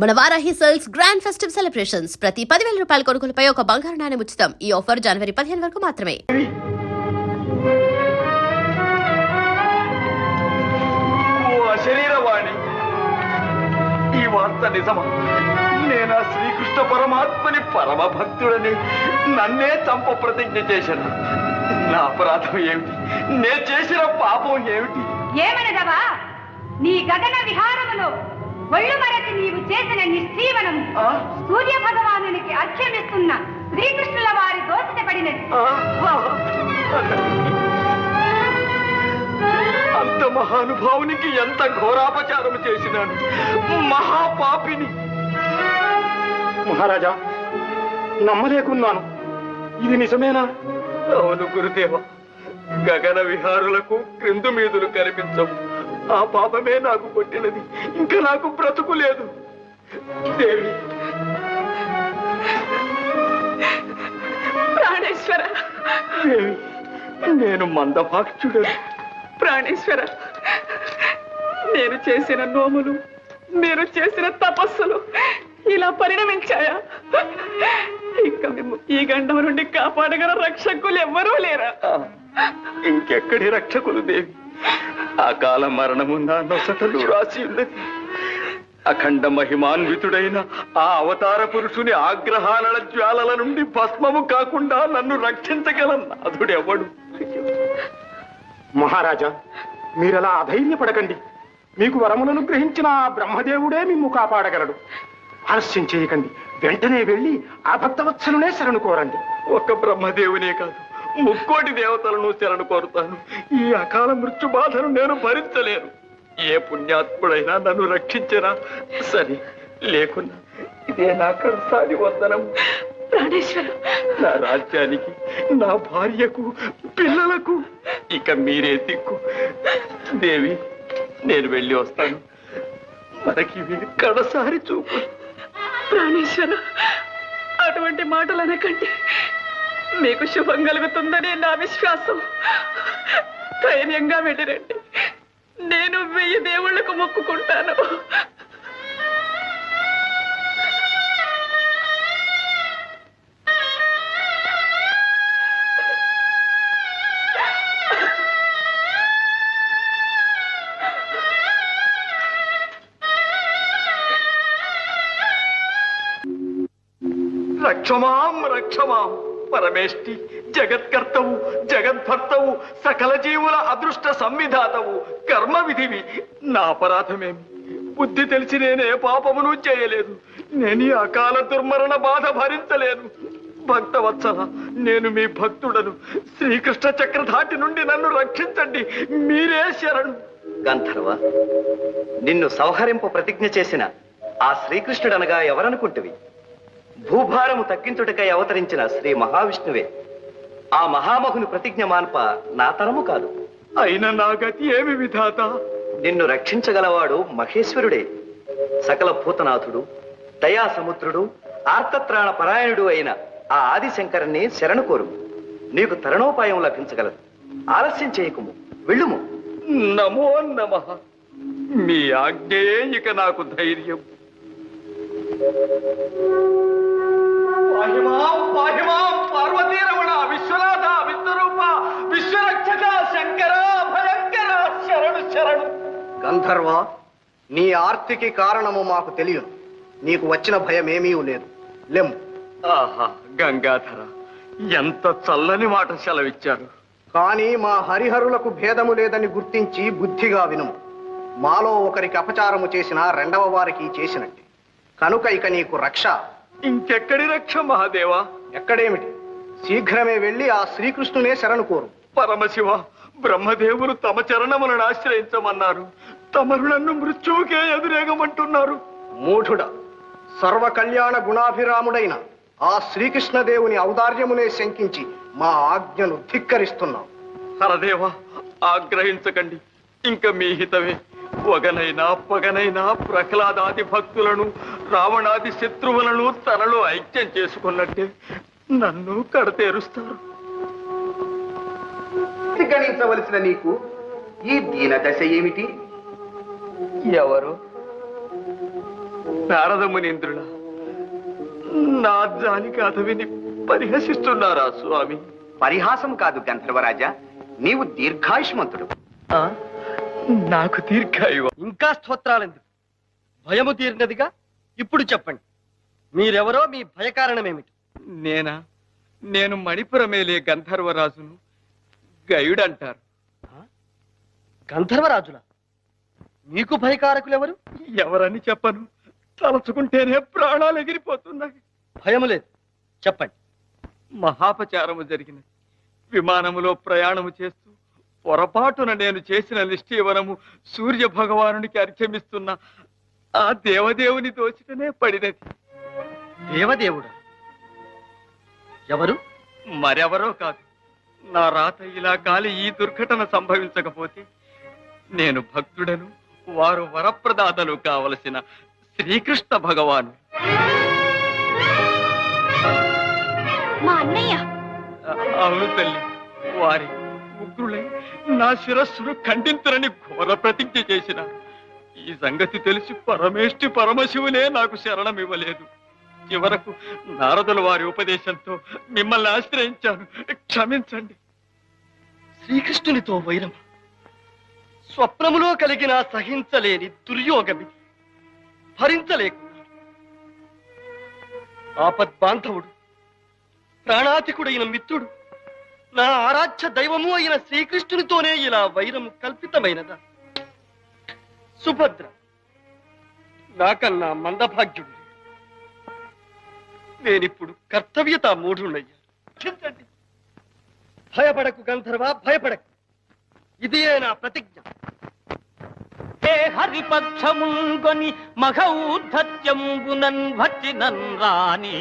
మన Varahi sales grand festive celebrations ప్రతి 10,000 రూపాయల కొనుగోలుపై ఒక బంగారు నాణెం ఉచితం. ఈ ఆఫర్ జనవరి 15 వరకు మాత్రమే. శరీరవాణి ఈ వార్త నిజమా? నేనా శ్రీకృష్ణ పరమాత్మని పరమ భక్తుడని నన్నే చంప ప్రతిజ్ఞ చేశాను. నా అపరాధం ఏమిటి? నే చేసిన పాపం ఏమిటి? ఏమనదవా? నీ గగన విహారములో ఒళ్ళు మరచి నీవు చేసిన నిశ్చీవనం సూర్య భగవానునికి అర్ఘ్యమిస్తున్న శ్రీకృష్ణుల వారి దోషత పడినది. అంత మహానుభావునికి ఎంత ఘోరాపచారం చేసినాను. మహాపాపిని. మహారాజా, నమ్మలేకున్నాను. ఇది నిజమేనా? అవును గురుదేవ. గగన విహారులకు క్రిందు మీదులు కనిపించవు. ఆ పాపమే నాకు కొట్టినది. ఇంకా నాకు బ్రతుకు లేదు. దేవి, ప్రాణేశ్వర, దేవి, నేను మందభాక్షుడను. ప్రాణేశ్వర, నేను చేసిన నోములు, మీరు చేసిన తపస్సులు ఇలా పరిణమించాయా? ఇంకా మేము ఈ గండం నుండి కాపాడగల రక్షకులు ఎవ్వరూ లేరా? ఇంకెక్కడి రక్షకులు దేవి? అకాల మరణము నా నొసటలు రాసి ఉన్నది. అఖండ మహిమాన్వితుడైన ఆ అవతార పురుషుని ఆగ్రహాల జ్వాలల నుండి భస్మము కాకుండా నన్ను రక్షించగల నాథుడెవడు? మహారాజా, మీరలా అధైర్యపడకండి. మీకు వరములను గ్రహించిన ఆ బ్రహ్మదేవుడే మిమ్ము కాపాడగలడు. ఆలస్యం చేయకండి. వెంటనే వెళ్ళి ఆ భక్తవత్సలునే శరణు కోరండి. ఒక్క బ్రహ్మదేవునే కాదు, ముక్కోటి దేవతలను శరణు కోరుతాను. ఈ అకాల మృత్యు బాధను నేను భరించలేను. ఏ పుణ్యాత్ముడైనా నన్ను రక్షించరా సరే, లేకున్నా ఇదే నా కర్సాది వందనం. ప్రాణేశ్వర, నా రాజ్యానికి, నా భార్యకు, పిల్లలకు ఇక మీరే దిక్కు. దేవి, నేను వెళ్ళి వస్తాను. మనకి కడసారి చూపు. ప్రాణేశ్వర, అటువంటి మాటలు అనకండి. మీకు శుభం కలుగుతుందని నా విశ్వాసం. ధైర్యంగా వెళ్ళిరండి. నేను 1000 దేవుళ్లకు మొక్కుకుంటాను. రక్షమాం రక్షమాం పరమేష్టి, జగత్కర్తవు, జగద్భర్తవు, సకల జీవుల అదృష్ట సంవిధాతవు, కర్మ విధివి. నా అపరాధమేమి? బుద్ధి తెలిసి నేనే పాపమును చేయలేదు. నేను ఈ అకాల దుర్మరణ బాధ భరించలేను. భక్తవత్సల, నేను మీ భక్తుడను. శ్రీకృష్ణ చక్రధాటి నుండి నన్ను రక్షించండి. మీరే శరణు. గంధర్వ, నిన్ను సంహరింపు ప్రతిజ్ఞ చేసిన ఆ శ్రీకృష్ణుడనగా ఎవరనుకుంటువి? భూభారము తగ్గించుటకై అవతరించిన శ్రీ మహావిష్ణువే. ఆ మహామహుని ప్రతిజ్ఞ మాన్ప నా తరము కాదు. అయిన నా గతి ఏమి విధాత? నిన్ను రక్షించగలవాడు మహేశ్వరుడే. సకల భూతనాథుడు, దయాసముద్రుడు, ఆర్తత్రాణ పరాయణుడు అయిన ఆ ఆదిశంకరుని శరణు కోరు. నీకు తరుణోపాయం లభించగలదు. ఆలస్యం చేయకుము, వెళ్ళుము. నమో నమః. మీ ఆజ్ఞయే ఇక నాకు ధైర్యం. పాహిమాం పాహిమాం పార్వతీ రమణ, విశ్వనాథ, విశ్వరూప, విశ్వరక్షక, శంకర, భయంకర, శరణు శరణు. గంధర్వ, నీ ఆర్తికి కారణము మాకు తెలియదు. నీకు వచ్చిన భయమేమీ లేదు. లెమ్. ఆహా, గంగాధర, ఎంత చల్లని మాట సెలవిచ్చారు. కానీ మా హరిహరులకు భేదము లేదని గుర్తించి బుద్ధిగా వినుము. మాలో ఒకరికి అపచారము చేసిన రెండవ వారికి చేసినట్టే. కనుక ఇక నీకు రక్ష. ఇంకెక్కడి రక్ష మహాదేవా? ఎక్కడేమిటి, శీఘ్రమే వెళ్ళి ఆ శ్రీకృష్ణునే శరణు కోరు. పరమశివ, బ్రహ్మదేవులు తమ చరణములను ఆశ్రయించమన్నారు. తమరు నన్ను మృత్యువుకే ఎదురేగమంటున్నారు. మూఢుడ, సర్వ కళ్యాణ గుణాభిరాముడైన ఆ శ్రీకృష్ణదేవుని ఔదార్యమునే శంకించి మా ఆజ్ఞను ధిక్కరిస్తున్నాం. హరదేవ, ఆగ్రహించకండి. ఇంక మీ హితమే. వగనైనా పగనైనా ప్రహ్లాదాది భక్తులను, రావణాది శత్రువులను తనలో ఐక్యం చేసుకున్నట్టే నన్ను కడతేరుస్తారు. గణించవలసిన నీకు ఈ దీన దశ ఏమిటి? ఎవరు? నారదమునీంద్రుల నా జాలికి అతవిని పరిహసిస్తున్నారా స్వామి? పరిహాసం కాదు గంధర్వరాజా, నీవు దీర్ఘాయుష్మంతుడు. నాకు దీర్ఘాయువు. ఇంకా స్తోత్రాలెందుకు? భయము తీరినదిగా. ఇప్పుడు చెప్పండి, మీరెవరో, మీ భయకారణమేమిటి? నేను మణిపురమేలే గంధర్వరాజును, గయుడంటారు. గంధర్వరాజులా? మీకు భయకారకులెవరు? ఎవరని చెప్పను, తలచుకుంటేనే ప్రాణాలు ఎగిరిపోతున్నాయి. భయము లేదు, చెప్పండి. మహాపచారము జరిగినది. విమానములో ప్రయాణము చేస్తూ పొరపాటున నేను చేసిన నిష్ఠీవనము సూర్య భగవానునికి అర్చమిస్తున్న ఆ దేవదేవుని దోచిటనే పడినది. దేవదేవుడా? ఎవరు? మరెవరో కాదు, నా రాత ఇలా కాలి ఈ దుర్ఘటన సంభవించకపోతే నేను భక్తుడను, వారు వరప్రదాతలు కావలసిన శ్రీకృష్ణ భగవాను. మా అన్నయ్య. అవును తల్లి, వారి ఉగ్రులై నా శిరస్సును ఖండించరని ఘోర ప్రతిజ్ఞ చేసినారు. ఈ సంగతి తెలిసి పరమేష్టి పరమశివులే నాకు శరణమివ్వలేదు. చివరకు నారదుల వారి ఉపదేశంతో మిమ్మల్ని ఆశ్రయించాను, క్షమించండి. శ్రీకృష్ణునితో వైరం స్వప్నములో కలిగిన సహించలేని దుర్యోగమి. భరించలేకున్నాడు. ఆపద్బాంధవుడు, ప్రాణాతికుడైన మిత్రుడు, నా ఆరాధ్య దైవము అయిన శ్రీకృష్ణునితోనే ఇలా వైరము కల్పితమైనదా? సుభద్ర నాకన్నా మందభాగ్యుడు. నేనిప్పుడు కర్తవ్యత మూఢుణ్ణయ్యా. క్షమించండి. భయపడకు గంధర్వ, భయపడకు. ఇదియే నా ప్రతిజ్ఞ. హే హరిపక్షముంగొని మఘౌద్ధత్యంబునన్ భక్తినన్ రాణి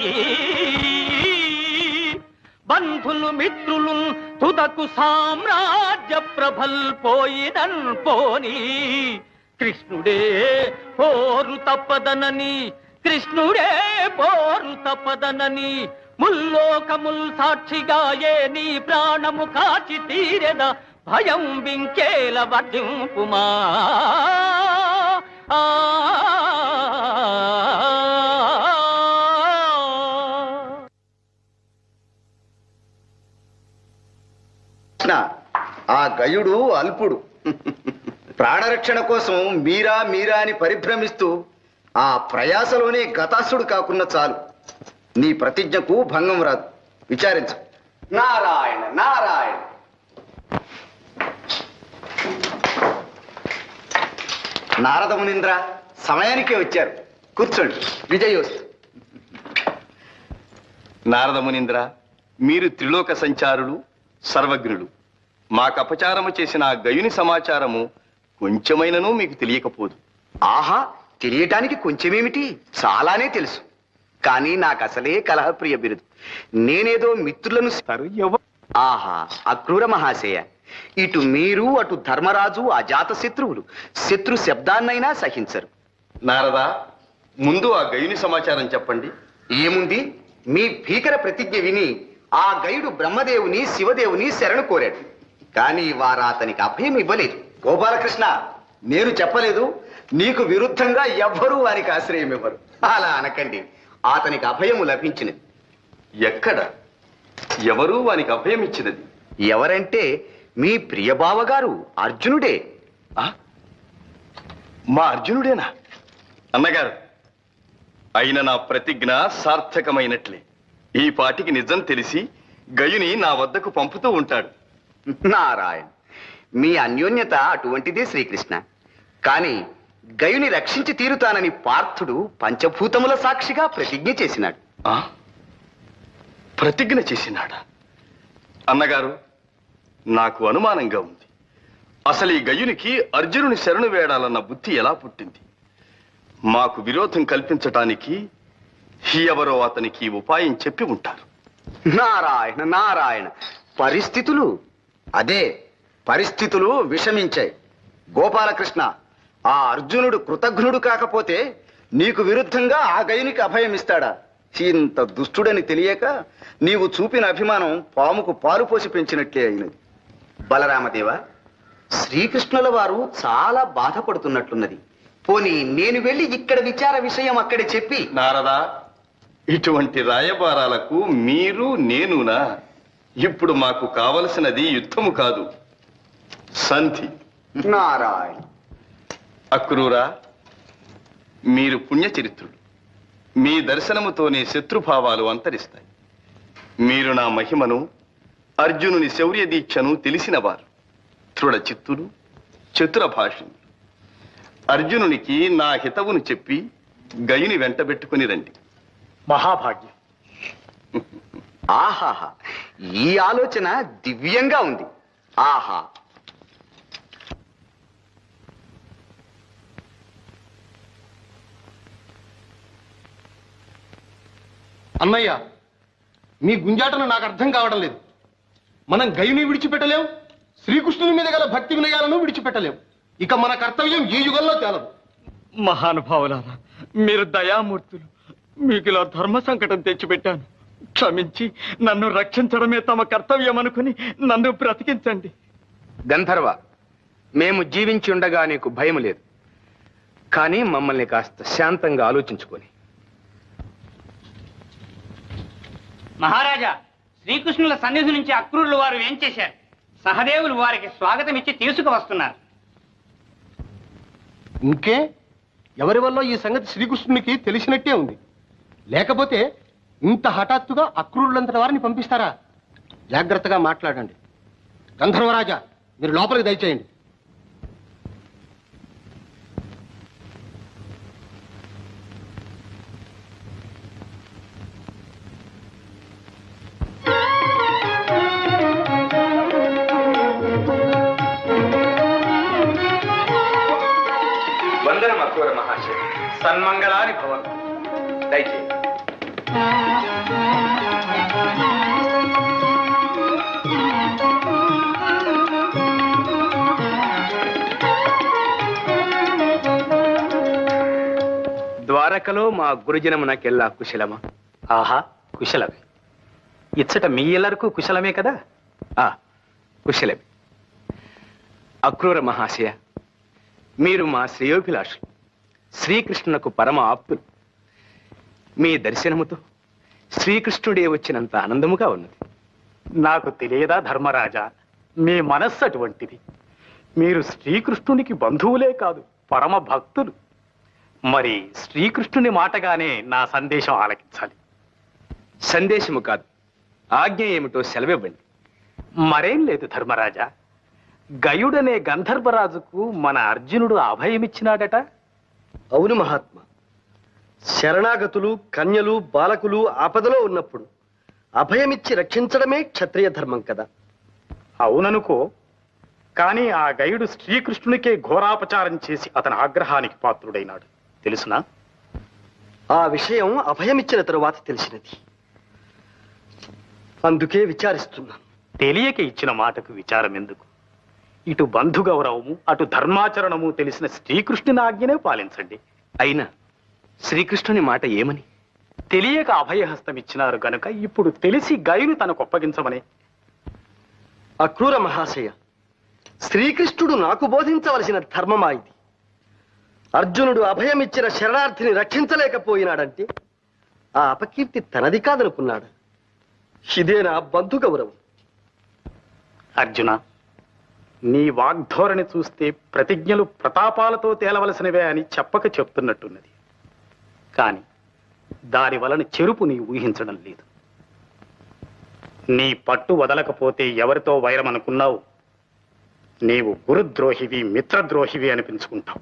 బంధులు మిత్రులు తుదకు సామ్రాజ్య ప్రభల్ పోయినన్ పోని కృష్ణుడే పోరు తప్పదనని, కృష్ణుడే పోరు తప్పదనని ముల్లోకముల్ సాక్షిగా ఏ నీ ప్రాణము కాచి తీరెద భయం వింకేల వర్ధింపుమా. ఆ గయుడు అల్పుడు. ప్రాణరక్షణ కోసం మీరా మీరా అని పరిభ్రమిస్తూ ఆ ప్రయాసలోనే గతాసుడు కాకున్నా చాలు. నీ ప్రతిజ్ఞకు భంగం రాదు. విచారించు. నారాయణ నారాయణ. నారద మునీంద్ర సమయానికే వచ్చారు. కూర్చోండి. విజయోస్తు. నారద మునీంద్ర, మీరు త్రిలోక సంచారులు, సర్వజ్ఞులు. మాకు అపచారము చేసిన ఆ గయుని సమాచారము కొంచెమైనను మీకు తెలియకపోదు. ఆహా, తెలియటానికి కొంచెమేమిటి, చాలానే తెలుసు. కానీ నాకు అసలే కలహప్రియ బిరుదు. నేనేదో మిత్రులను ఆహా, అక్రూర మహాశయ. ఇటు మీరు, అటు ధర్మరాజు అజాత శత్రువులు. శత్రు శబ్దాన్నైనా సహించరు. నారదా, ముందు ఆ గయుని సమాచారం చెప్పండి. ఏముంది, మీ భీకర ప్రతిజ్ఞ విని ఆ గయుడు బ్రహ్మదేవుని శివదేవుని శరణు కోరాడు. కానీ వారు అతనికి అభయం ఇవ్వలేదు. గోపాలకృష్ణ, నేను చెప్పలేదు, నీకు విరుద్ధంగా ఎవ్వరూ వారికి ఆశ్రయం ఇవ్వరు. అలా అనకండి. అతనికి అభయము లభించినది. ఎక్కడ, ఎవరు వానికి అభయం ఇచ్చినది? ఎవరంటే మీ ప్రియబావగారు అర్జునుడే. మా అర్జునుడేనా? అన్నగారు, అయిన నా ప్రతిజ్ఞ సార్థకమైనట్లే. ఈ పాటికి నిజం తెలిసి గయుని నా వద్దకు పంపుతూ ఉంటాడు. నారాయణ, మీ అన్యోన్యత అటువంటిదే శ్రీకృష్ణ. కాని గయుని రక్షించి తీరుతానని పార్థుడు పంచభూతముల సాక్షిగా ప్రతిజ్ఞ చేసినాడు. ప్రతిజ్ఞ చేసినాడా? అన్నగారు, నాకు అనుమానంగా ఉంది. అసలు ఈ గయునికి అర్జునుని శరణు వేడాలన్న బుద్ధి ఎలా పుట్టింది? మాకు విరోధం కల్పించటానికి ఎవరో అతనికి ఉపాయం చెప్పి ఉంటారు. నారాయణ నారాయణ, పరిస్థితులు పరిస్థితులు విషమించాయి. గోపాలకృష్ణ, ఆ అర్జునుడు కృతజ్ఞుడు కాకపోతే నీకు విరుద్ధంగా ఆ గయునికి అభయం ఇస్తాడా? ఇంత దుష్టుడని తెలియక నీవు చూపిన అభిమానం పాముకు పాలు పోసి పెంచినట్లే అయినది. బలరామదేవ, శ్రీకృష్ణుల వారు చాలా బాధపడుతున్నట్లున్నది. పోనీ నేను వెళ్ళి ఇక్కడ విచార విషయం అక్కడ చెప్పి నారదా, ఇటువంటి రాయబారాలకు మీరు నేనునా? ఇప్పుడు మాకు కావలసినది యుద్ధము కాదు, సంధి. నారాయణ. అక్రూరా, మీరు పుణ్యచరిత్రుడు. మీ దర్శనముతోనే శత్రుభావాలు అంతరిస్తాయి. మీరు నా మహిమను, అర్జునుని శౌర్య దీక్షను తెలిసినవారు, దృఢ చిత్తులు, చతుర భాషలు. అర్జునునికి నా హితవును చెప్పి గయుని వెంటబెట్టుకుని రండి. మహాభాగ్యం. ఆహాహా, ఈ ఆలోచన దివ్యంగా ఉంది. ఆహా. అన్నయ్య, మీ గుంజాటను నాకు అర్థం కావడం లేదు. మనం గయుని విడిచిపెట్టలేం, శ్రీకృష్ణుని మీద గల భక్తి వినయాలను విడిచిపెట్టలేం. ఇక మన కర్తవ్యం ఈ యుగంలో తేలదు. మహానుభావులారా, మీరు దయామూర్తులు. మీకు ఇలా ధర్మ సంకటం తెచ్చిపెట్టాను. క్షమించి నన్ను రక్షించడమే తమ కర్తవ్యం అనుకుని నన్ను బ్రతికించండి. గంధర్వ, మేము జీవించి ఉండగా నీకు భయం లేదు. కానీ మమ్మల్ని కాస్త శాంతంగా ఆలోచించుకొని. మహారాజా, శ్రీకృష్ణుల సన్నిధి నుంచి అక్రూరులు వారు ఏం చేశారు? సహదేవులు వారికి స్వాగతం ఇచ్చి తీసుకువస్తున్నారు. ఇంకే, ఎవరి వల్ల ఈ సంగతి శ్రీకృష్ణునికి తెలిసినట్టే ఉంది. లేకపోతే ఇంత హఠాత్తుగా అక్రూరులంతటి వారిని పంపిస్తారా? జాగ్రత్తగా మాట్లాడండి. గంధర్వరాజా, మీరు లోపలికి దయచేయండి. వందనం అక్రూర మహాశయ. సన్మంగళాని భవన్. దయచేయండి. ద్వారకలో మా గురుజనమునకెల్లా కుశలమా? ఆహా, కుశలమే. ఇచ్చట మీ ఎల్లరకు కుశలమే కదా? కుశలమే. అక్రూర మహాశయ, మీరు మా శ్రేయోభిలాషులు, శ్రీకృష్ణునకు పరమ ఆప్తులు. మీ దర్శనముతో శ్రీకృష్ణుడే వచ్చినంత ఆనందముగా ఉన్నది. నాకు తెలియదా ధర్మరాజా, మీ మనస్సు అటువంటిది. మీరు శ్రీకృష్ణునికి బంధువులే కాదు, పరమ భక్తులు. మరి శ్రీకృష్ణుని మాటగానే నా సందేశం ఆలకించాలి. సందేశము కాదు, ఆజ్ఞ ఏమిటో సెలవివ్వండి. మరేం లేదు ధర్మరాజా, గయుడనే గంధర్వరాజుకు మన అర్జునుడు అభయమిచ్చినాడట. అవును మహాత్మా. శరణాగతులు, కన్యలు, బాలకులు ఆపదలో ఉన్నప్పుడు అభయమిచ్చి రక్షించడమే క్షత్రియ ధర్మం కదా. అవుననుకో, కానీ ఆ గయుడు శ్రీకృష్ణునికే ఘోరాపచారం చేసి అతని ఆగ్రహానికి పాత్రుడైనాడు. తెలుసునా? ఆ విషయం అభయమిచ్చిన తరువాత తెలిసినది. అందుకే విచారిస్తున్నాను. తెలియక ఇచ్చిన మాటకు విచారం ఎందుకు? ఇటు బంధు గౌరవము, అటు ధర్మాచరణము తెలిసిన శ్రీకృష్ణుని ఆజ్ఞనే పాలించండి. అయినా శ్రీకృష్ణుని మాట ఏమని? తెలియక అభయహస్తం ఇచ్చినారు గనుక ఇప్పుడు తెలిసి గయుని తనకు ఒప్పగించమనే. అక్రూర మహాశయ, శ్రీకృష్ణుడు నాకు బోధించవలసిన ధర్మమా ఇది? అర్జునుడు అభయమిచ్చిన శరణార్థిని రక్షించలేకపోయినాడంటే ఆ అపకీర్తి తనది కాదనుకున్నాడు. ఇదేనా బంధు గౌరవం? అర్జున, నీ వాగ్ధోరణి చూస్తే ప్రతిజ్ఞలు ప్రతాపాలతో తేలవలసినవే అని చెప్పక చెప్తున్నట్టున్నది. కాని దాని వలన చెరుపు నీ ఊహించడం లేదు. నీ పట్టు వదలకపోతే ఎవరితో వైరమనుకున్నావు? నీవు గురుద్రోహివి, మిత్రద్రోహివి అనిపించుకుంటావు,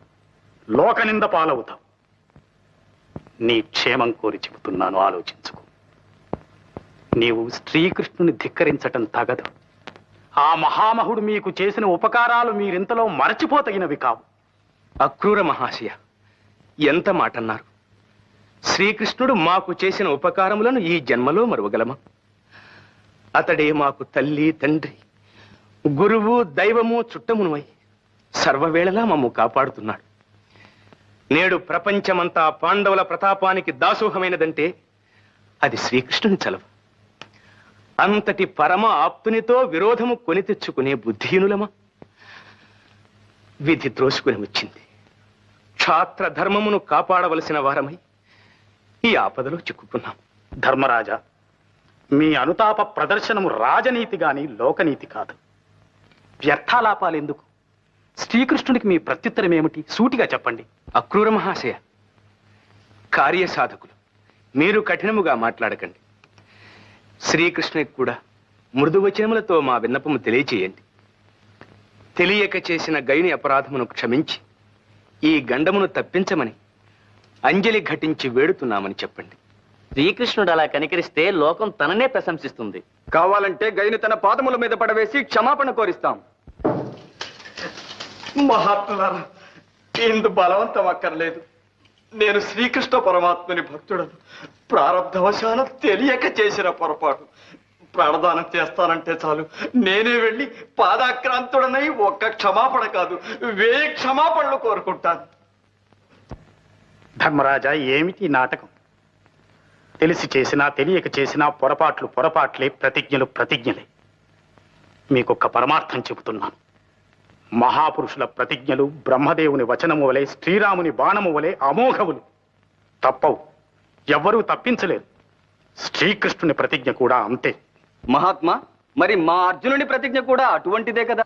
లోకనింద పాలవుతావు. నీ క్షేమం కోరి చెబుతున్నాను, ఆలోచించుకో. నీవు శ్రీకృష్ణుని ధిక్కరించటం తగదు. ఆ మహామహుడు మీకు చేసిన ఉపకారాలు మీరింతలో మరచిపోతగినవి కావు. అక్రూర మహాశయ, ఎంత మాటన్నారు! శ్రీకృష్ణుడు మాకు చేసిన ఉపకారములను ఈ జన్మలో మరువగలమా? అతడే మాకు తల్లి, తండ్రి, గురువు, దైవము, చుట్టమునువై సర్వవేళలా మమ్ము కాపాడుతున్నాడు. నేడు ప్రపంచమంతా పాండవుల ప్రతాపానికి దాసోహమైనదంటే అది శ్రీకృష్ణుని చలవ. అంతటి పరమ ఆప్తునితో విరోధము కొని తెచ్చుకునే బుద్ధిహీనులమా? విధి ద్రోసుకుని వచ్చింది. క్షాత్ర ధర్మమును కాపాడవలసిన వారమై ఈ ఆపదలో చిక్కుకున్నాం. ధర్మరాజా, మీ అనుతాప ప్రదర్శనము రాజనీతి గాని లోకనీతి కాదు. వ్యర్థాలాపాలు ఎందుకు? శ్రీకృష్ణుడికి మీ ప్రత్యుత్తరం ఏమిటి? సూటిగా చెప్పండి. అక్రూర మహాశయ, కార్యసాధకులు, మీరు కఠినముగా మాట్లాడకండి. శ్రీకృష్ణునికి కూడా మృదువచనములతో మా విన్నపము తెలియచేయండి. తెలియక చేసిన గయుని అపరాధమును క్షమించి ఈ గండమును తప్పించమని అంజలి ఘటించి వేడుతున్నామని చెప్పండి. శ్రీకృష్ణుడు అలా కనికరిస్తే లోకం తననే ప్రశంసిస్తుంది. కావాలంటే గైని తన పాదముల మీద పడవేసి క్షమాపణ కోరిస్తాం. మహాత్ములారా, ఇందు బలవంతం అక్కర్లేదు. నేను శ్రీకృష్ణ పరమాత్మని భక్తుడను. ప్రారబ్ధవశాన తెలియక చేసిన పొరపాటు. ప్రాణదానం చేస్తానంటే చాలు, నేనే వెళ్ళి పాదాక్రాంతుడనై ఒక్క క్షమాపణ కాదు 1000 క్షమాపణలు కోరుకుంటాను. ధర్మరాజా, ఏమిటి నాటకం? తెలిసి చేసినా తెలియక చేసినా పొరపాట్లు పొరపాట్లే, ప్రతిజ్ఞలు ప్రతిజ్ఞలే. మీకొక్క పరమార్థం చెబుతున్నాను. మహాపురుషుల ప్రతిజ్ఞలు బ్రహ్మదేవుని వచనము వలె, శ్రీరాముని బాణము వలె అమోఘవులు. తప్పవు, ఎవ్వరూ తప్పించలేరు. శ్రీకృష్ణుని ప్రతిజ్ఞ కూడా అంతే. మహాత్మా, మరి మా అర్జునుని ప్రతిజ్ఞ కూడా అటువంటిదే కదా?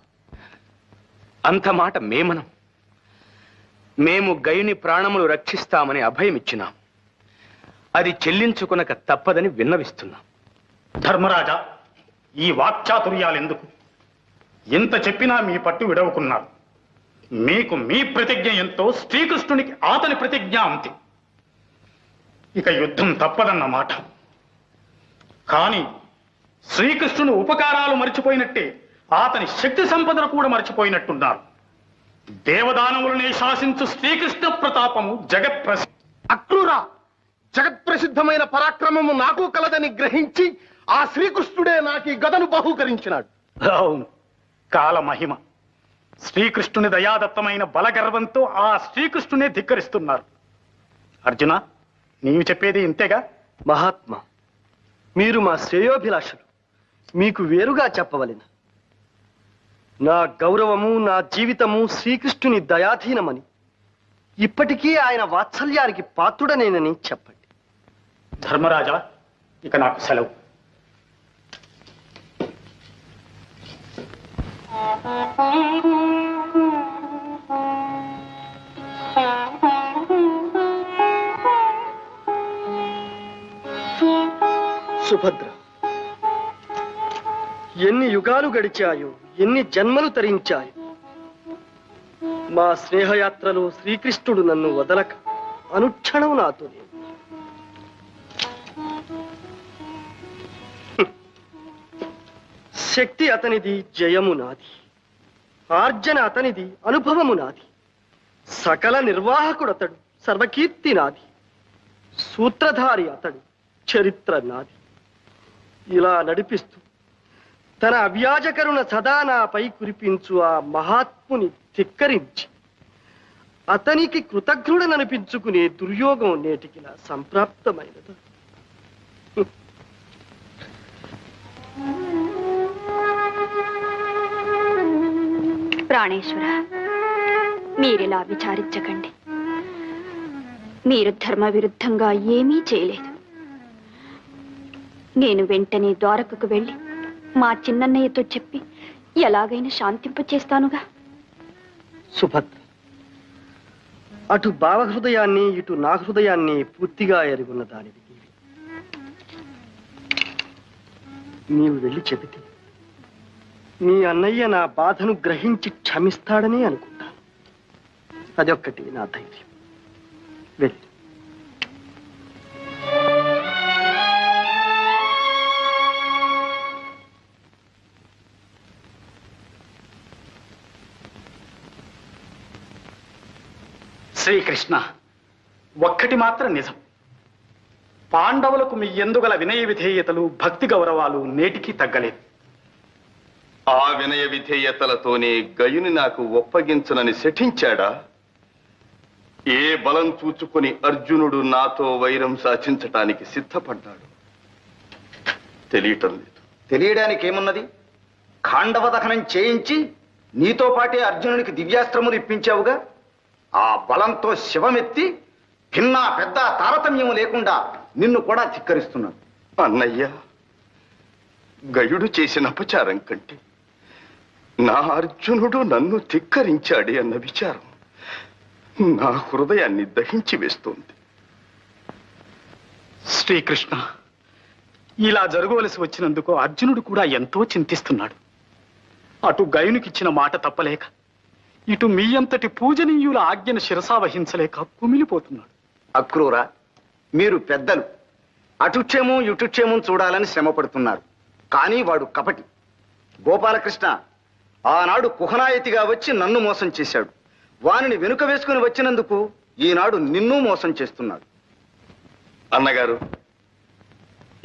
అంత మాట మేమనం. మేము గయుని ప్రాణములు రక్షిస్తామని అభయమిచ్చినాం. అది చెల్లించుకొనక తప్పదని విన్నవిస్తున్నాం. ధర్మరాజా, ఈ వాక్చాతుర్యాలెందుకు? ఎంత చెప్పినా మీ పట్టు విడవకున్నారు. మీకు మీ ప్రతిజ్ఞ ఎంతో, శ్రీకృష్ణునికి అతని ప్రతిజ్ఞ అంతే. ఇక యుద్ధం తప్పదన్నమాట. కానీ శ్రీకృష్ణుని ఉపకారాలు మర్చిపోయినట్టే అతని శక్తి సంపదను కూడా మర్చిపోయినట్టున్నారు. దేవదానవులనే శాసించు శ్రీకృష్ణ ప్రతాపము జగత్ప్రసిద్ధి. అక్రూరా, జగత్ప్రసిద్ధమైన పరాక్రమము నాకు కలదని గ్రహించి ఆ శ్రీకృష్ణుడే నాకు ఈ గదను బహూకరించినాడు. అవును, కాలమహిమ. శ్రీకృష్ణుని దయాదత్తమైన బలగర్వంతో ఆ శ్రీకృష్ణునే ధిక్కరిస్తున్నారు. అర్జున, నీవు చెప్పేది ఇంతేగా? మహాత్మా, మీరు మా శ్రేయోభిలాషులు. మీకు వేరుగా చెప్పవలెను. నా గౌరవము, నా జీవితము శ్రీకృష్ణుని దయాధీనమని, ఇప్పటికీ ఆయన వాత్సల్యానికి పాత్రుడనేనని చెప్పండి. ధర్మరాజా, ఇక నాకు సెలవు. సుభద్ర, ఎన్ని యుగాలు గడిచాయో, ఎన్ని జన్మలు తరించాయో, మా స్నేహయాత్రలో శ్రీకృష్ణుడు నన్ను వదలక అనుక్షణం నాతోనే. శక్తి అతనిది, జయము నాది. ఆర్జన అతనిది, అనుభవము నాది. సకల నిర్వాహకుడు అతడు, సర్వకీర్తి నాది. సూత్రధారి అతడు, చరిత్ర నాది. ఇలా నడిపిస్తూ తన అవ్యాజకరుణ సదా నాపై కురిపించు ఆ మహాత్ముని ధిక్కరించి అతనికి కృతజ్ఞుడననిపించుకునే దుర్యోగం నేటికిలా సంప్రాప్తమైనది. ప్రాణేశ్వర, మీరిలా విచారించకండి. మీరు ధర్మ విరుద్ధంగా ఏమీ చేయలేదు. నేను వెంటనే ద్వారకకు వెళ్ళి మా చిన్నన్నయ్యతో చెప్పి ఎలాగైనా శాంతింపచేస్తానుగా. సుభద్ర, అటు భావ హృదయాన్ని, ఇటు నా హృదయాన్ని పూర్తిగా ఎరుగున్న దానివి. నీవు వెళ్ళి చెబితే మీ అన్నయ్య నా బాధను గ్రహించి క్షమిస్తాడని అనుకుంటాను. అదొక్కటి నా ధైర్యం. వెళ్ళి. శ్రీకృష్ణ, ఒక్కటి మాత్రం నిజం. పాండవులకు మీ ఎందుగల వినయ విధేయతలు, భక్తి గౌరవాలు నేటికీ తగ్గలేదు. ఆ వినయ విధేయతలతోనే గయుని నాకు ఒప్పగించనని శఠించాడా? ఏ బలం చూచుకుని అర్జునుడు నాతో వైరం సాధించటానికి సిద్ధపడ్డాడు? తెలియటం లేదు. తెలియడానికి ఏమున్నది? ఖాండవ దహనం చేయించి నీతో పాటే అర్జునునికి దివ్యాస్త్రములు ఇప్పించావుగా. ఆ బలంతో శివమెత్తి భిన్న పెద్ద తారతమ్యం లేకుండా నిన్ను కూడా ధిక్కరిస్తున్నాడు. అన్నయ్య, గయుడు చేసిన అపచారం కంటే నా అర్జునుడు నన్ను ధిక్కరించాడే అన్న విచారం నా హృదయాన్ని దహించి వేస్తోంది. శ్రీకృష్ణ, ఇలా జరగవలసి వచ్చినందుకు అర్జునుడు కూడా ఎంతో చింతిస్తున్నాడు. అటు గయునికిచ్చిన మాట తప్పలేక, ఇటు మీ అంతటి పూజనీయుల ఆజ్ఞను శిరసావహించలేక కుమిలిపోతున్నాడు. అక్రూరా, మీరు పెద్దలు అటుక్షేమం ఇటుక్షేమం చూడాలని శ్రమ పడుతున్నారు. కానీ వాడు కపటి. గోపాలకృష్ణ ఆనాడు కుహనాయతిగా వచ్చి నన్ను మోసం చేశాడు. వానిని వెనుక వేసుకుని వచ్చినందుకు ఈనాడు నిన్ను మోసం చేస్తున్నాడు. అన్నగారు,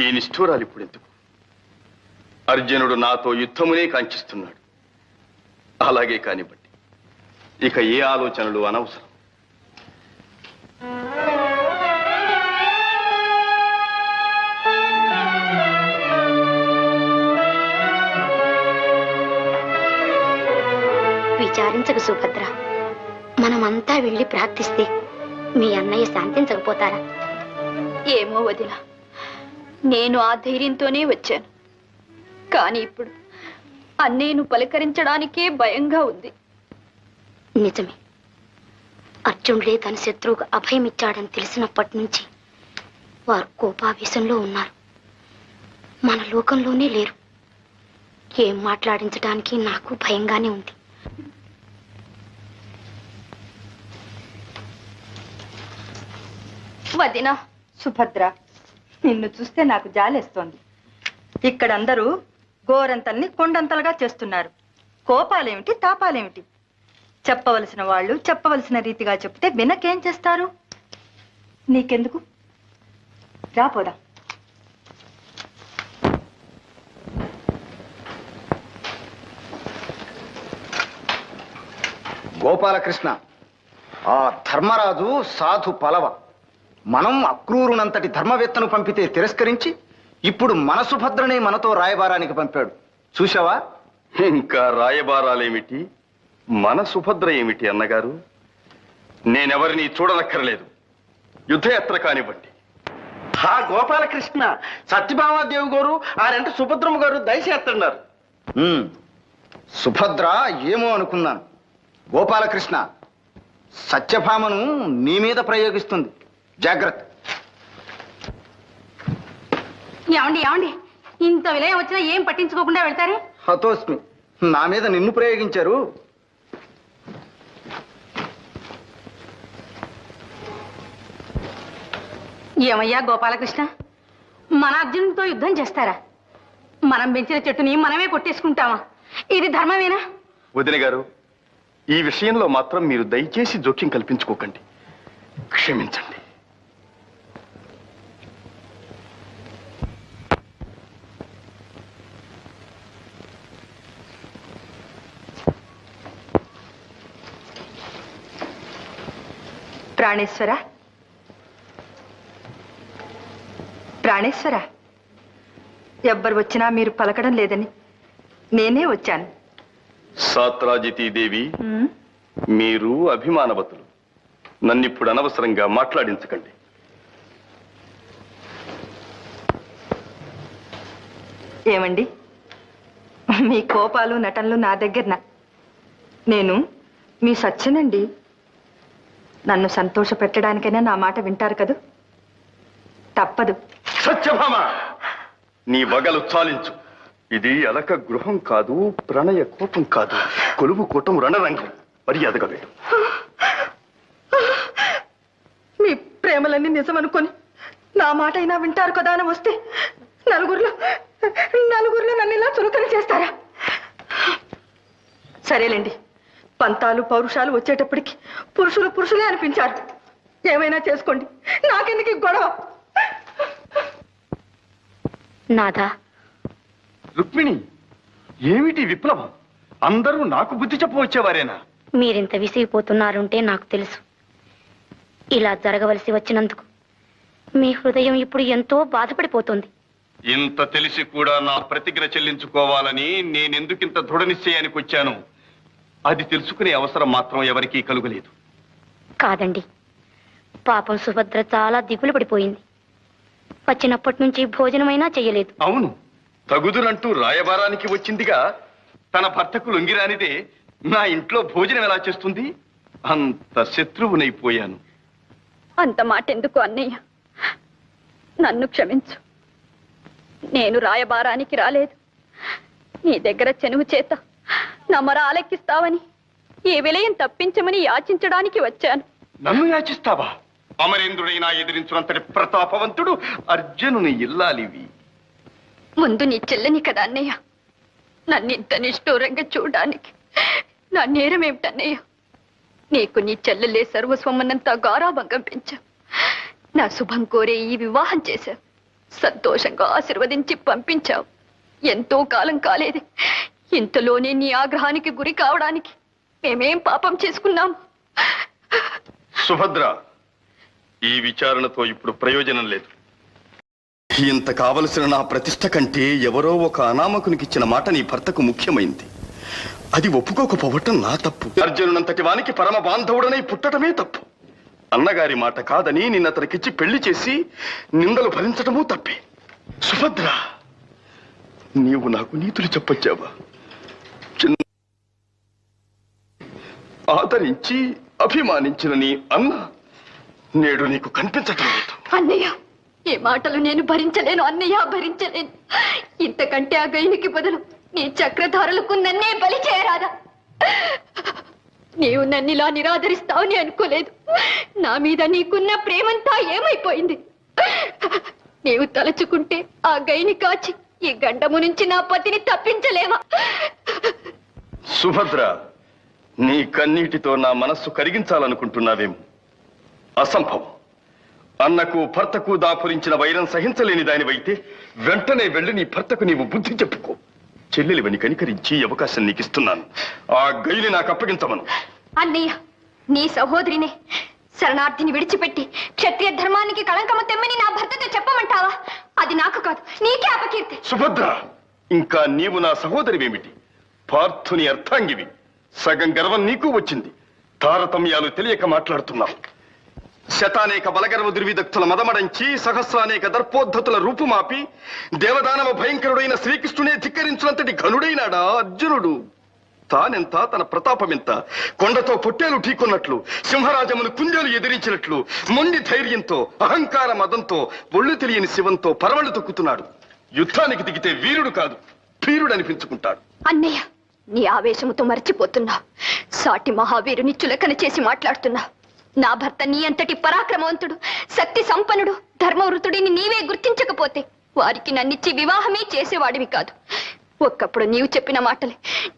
ఈ నిష్ఠూరాలు ఇప్పుడు ఎందుకు? అర్జునుడు నాతో యుద్ధమునే కాంక్షిస్తున్నాడు. అలాగే కానివ్వండి, ఇక ఏ ఆలోచనలు అనవసరం. విచారించకు సుభద్ర. మనమంతా వెళ్ళి ప్రార్థిస్తే మీ అన్నయ్య శాంతించకపోతారా? ఏమో వదిన, నేను ఆ ధైర్యంతోనే వచ్చాను. కానీ ఇప్పుడు అన్నయ్యను పలకరించడానికే భయంగా ఉంది. నిజమే, అర్జునుడే తన శత్రువుకు అభయం ఇచ్చాడని తెలిసినప్పటి నుంచి వారు కోపావేశంలో ఉన్నారు. మన లోకంలోనే లేరు. ఏం మాట్లాడించడానికి నాకు భయంగానే ఉంది. వదిన, సుభద్ర, నిన్ను చూస్తే నాకు జాలేస్తోంది. ఇక్కడందరూ గోరంతల్ని కొండంతలుగా చేస్తున్నారు. కోపాలేమిటి, తాపాలేమిటి? చెప్పవలసిన వాళ్ళు చెప్పవలసిన రీతిగా చెప్తే వినకేం చేస్తారు? నీకెందుకు? రాపోదా. గోపాలకృష్ణ, ఆ ధర్మరాజు సాధు పలవ. మనం అక్రూరునంతటి ధర్మవేత్తను పంపితే తిరస్కరించి ఇప్పుడు మన సుభద్రనే మనతో రాయబారానికి పంపాడు. చూశావా? ఇంకా రాయబారాలేమిటి, మన సుభద్ర ఏమిటి అన్నగారు? నేనెవరిని చూడనక్కర్లేదు. యుద్ధయాత్ర కానివ్వండి. ఆ గోపాలకృష్ణ, సత్యభామాదేవి గారు ఆరంటే సుభద్రమ్మ గారు దయచేస్తున్నారు. సుభద్ర ఏమో అనుకున్నాను. గోపాలకృష్ణ, సత్యభామను నీ మీద ప్రయోగిస్తుంది. జాగ్రత్త. ఏమండి ఏమండి, ఇంత విలయం వచ్చినా ఏం పట్టించుకోకుండా వెళ్తారే? హతోస్మి, నా మీద నిన్ను ప్రయోగించారు. ఏమయ్యా గోపాలకృష్ణ, మన అర్జునుడితో యుద్ధం చేస్తారా? మనం పెంచిన చెట్టుని మనమే కొట్టేసుకుంటామా? ఇది ధర్మమేనా? వదిన గారు, ఈ విషయంలో మాత్రం మీరు దయచేసి జోక్యం కల్పించుకోకండి. క్షమించండి. ప్రాణేశ్వర, ప్రాణేశ్వర, ఎవ్వరు వచ్చినా మీరు పలకడం లేదని నేనే వచ్చాను. సాత్రాజితీదేవి, మీరు అభిమానవతులు. నన్నిప్పుడు అనవసరంగా మాట్లాడించకండి. ఏమండి, మీ కోపాలు నటనలు నా దగ్గరన. నేను మీ సత్యనండి. నన్ను సంతోష పెట్టడానికైనా నా మాట వింటారు కదూ? తప్పదు. సత్యభామ, నీ వగలు చాలించు. ఇది అలక గృహం కాదు, ప్రణయ కోపం కాదు, కొలువు కూటం రణరంగం. మర్యాదగా వేడు. మీ ప్రేమలన్నీ నిజమనుకొని నా మాట అయినా వింటారు కదా అని వస్తే నలుగురిలో నన్ను ఇలా చురుకని చేస్తారా? సరేలేండి, పంతాలు పౌరుషాలు వచ్చేటప్పటికి పురుషులు పురుషులే అనిపించారు. ఏమైనా చేసుకోండి, నాకెందుకు గొడవ? నాదా, రుక్మిణి, ఏమిటి విప్లవం? అందరూ నాకు బుద్ధి చెప్పవచ్చేవారేనా? మీరింత విసిగిపోతున్నారంటే నాకు తెలుసు. ఇలా జరగవలసి వచ్చినందుకు మీ హృదయం ఇప్పుడు ఎంతో బాధపడిపోతుంది. ఇంత తెలిసి కూడా నా ప్రతిజ్ఞ చెల్లించుకోవాలని నేనెందుకింత దృఢ నిశ్చయానికి వచ్చాను అది తెలుసుకునే అవసరం మాత్రం ఎవరికీ కలుగలేదు. కాదండి, పాపం సుభద్ర చాలా దిగులు పడిపోయింది. వచ్చినప్పటి నుంచి భోజనమైనా చెయ్యలేదు. అవును, తగుదునంటూ రాయబారానికి వచ్చిందిగా. తన భర్తకు లొంగిరానిదే నా ఇంట్లో భోజనం ఎలా చేస్తుంది? అంత శత్రువునైపోయాను. అంత మాట ఎందుకు అన్నయ్య? నన్ను క్షమించు. నేను రాయబారానికి రాలేదు. నీ దగ్గర చెనువు చేత నమ్మర ఆలెక్కిస్తావని, ఈ విలయం తప్పించమని యాచించడానికి వచ్చాను. నన్ను యాచిస్తావా? అమరేంద్రుడైనా ఎదిరించునంతటి ప్రతాపవంతుడు అర్జునుని ఇల్లాలివి. ముందు నీ చెల్లని కదా అన్నయ్య. నన్ను ఇంత నిష్ఠూరంగా చూడడానికి నా నేరమేమిటన్నయ్య? నీకు నీ చెల్లెలే సర్వస్వమన్నంతా గారాభంగం పెంచావు. నా శుభం కోరే ఈ వివాహం చేశావు. సంతోషంగా ఆశీర్వదించి పంపించావు. ఎంతో కాలం కాలేదు, ఇంతలోనే నీ ఆగ్రహానికి గురి కావడానికి మేమేం పాపం చేసుకున్నాము? సుభద్ర, ఈ విచారణతో ఇప్పుడు ప్రయోజనం లేదు. ఇంత కావలసిన నా ప్రతిష్ట కంటే ఎవరో ఒక అనామకునికిచ్చిన మాట నీ భర్తకు ముఖ్యమైంది. అది ఒప్పుకోకపోవటం నా తప్పు. అర్జునునంతటి వానికి పరమ బాంధవుడనై పుట్టడమే తప్పు. అన్నగారి మాట కాదని నిన్నతనికిచ్చి పెళ్లి చేసి నిందలు భరించటమూ తప్పే. సుభద్ర, నీవు నాకు నీతులు చెప్పొచ్చావా? ఆదరించి అభిమానించిన నీ అన్న నేడు నీకు కనిపించటం లేదు. అన్నయ్య, ఈ మాటలు నేను భరించలేను అన్నయ్య, భరించలేను. ఇంతకంటే ఆ గైనికి బదులు నీ చక్రధారులకు నన్నే బలి చేయరాదా? నీవు నన్నిలా నిరాదరిస్తావని అనుకోలేదు. నా మీద నీకున్న ప్రేమంతా ఏమైపోయింది? నీవు తలచుకుంటే ఆ గైని కాచి ఈ గండము నుంచి నా పతిని తప్పించలేవా? సుభద్ర, నీ కన్నీటితో నా మనస్సు కరిగించాలనుకుంటున్నావేమో. అసంభవం. అన్నకు భర్తకు దాపురించిన వైరం సహించలేని దానివైతే వెంటనే వెళ్ళి నీ భర్తకు నీవు బుద్ధి చెప్పుకో. చెల్లెలివని కనికరించి అవకాశం నీకిస్తున్నాను. ఆ గైని నాకు అప్పగించమను. అన్నయ్య, నీ సహోదరినే శరణార్థిని విడిచిపెట్టి క్షత్రియ ధర్మానికి కళంకము తెమ్మని నా భర్తతో చెప్పమంటావా? అది నాకు కాదు, నీకే అపకీర్తి. సుభద్ర, ఇంకా నీవు నా సహోదరివేమిటి? పార్థుని అర్థాంగివి. సగం గర్వం నీకు వచ్చింది. తారతమ్యాలు తెలియక మాట్లాడుతున్నావు. శతానేక బలగర్వ దుర్విదక్తుల మదమడంచి సహస్రానేక దర్పోద్ధతుల రూపుమాపి దేవదానవ భయంకరుడైన శ్రీకృష్ణునే ధిక్కరించినంతటి ఘనుడైనాడా అర్జునుడు? తానెంత, తన ప్రతాపమెంత? కొండతో పొట్టేలు ఢీకొన్నట్లు, సింహరాజమును కుందేలు ఎదిరించినట్లు మొండి ధైర్యంతో, అహంకార మదంతో, ఒళ్ళు తెలియని శివంతో పరవళ్లు తొక్కుతున్నాడు. యుద్ధానికి దిగితే వీరుడు కాదు, భీరుడు అనిపించుకుంటాడు. అన్నయ్య, నీ ఆవేశముతో మర్చిపోతున్నావు. సాటి మహావీరుని చులకన చేసి మాట్లాడుతున్నావు. నా భర్త నీ అంతటి పరాక్రమవంతుడు, శక్తి సంపన్నుడు, ధర్మవృతుడిని నీవే గుర్తించకపోతే వారికి నన్నిచ్చి వివాహమే చేసేవాడివి కాదు. ఒక్కప్పుడు నీవు చెప్పిన మాటలే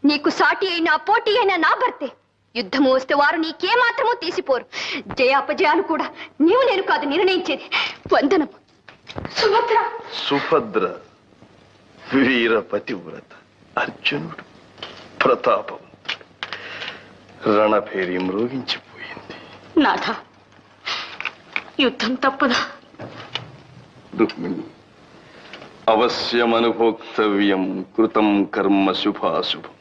నీకు సాటి అయినా పోటీ అయినా నా భర్తే. యుద్ధము వస్తే వారు నీకేమాత్రమూ తీసిపోరు. జయాపజయాలు కూడా నీవు నేను కాదు నిర్ణయించేది. వందనం. సుభద్ర. సుభద్ర, వీరపతివ్రత అర్జునుడు ప్రతాపవంతుడు. రణభేరి మ్రోగించిపోయింది. నాథ, యుద్ధం తప్పదా? రుక్మిణి, అవశ్యమనుభోక్తవ్యం కృతం కర్మ శుభాశుభం.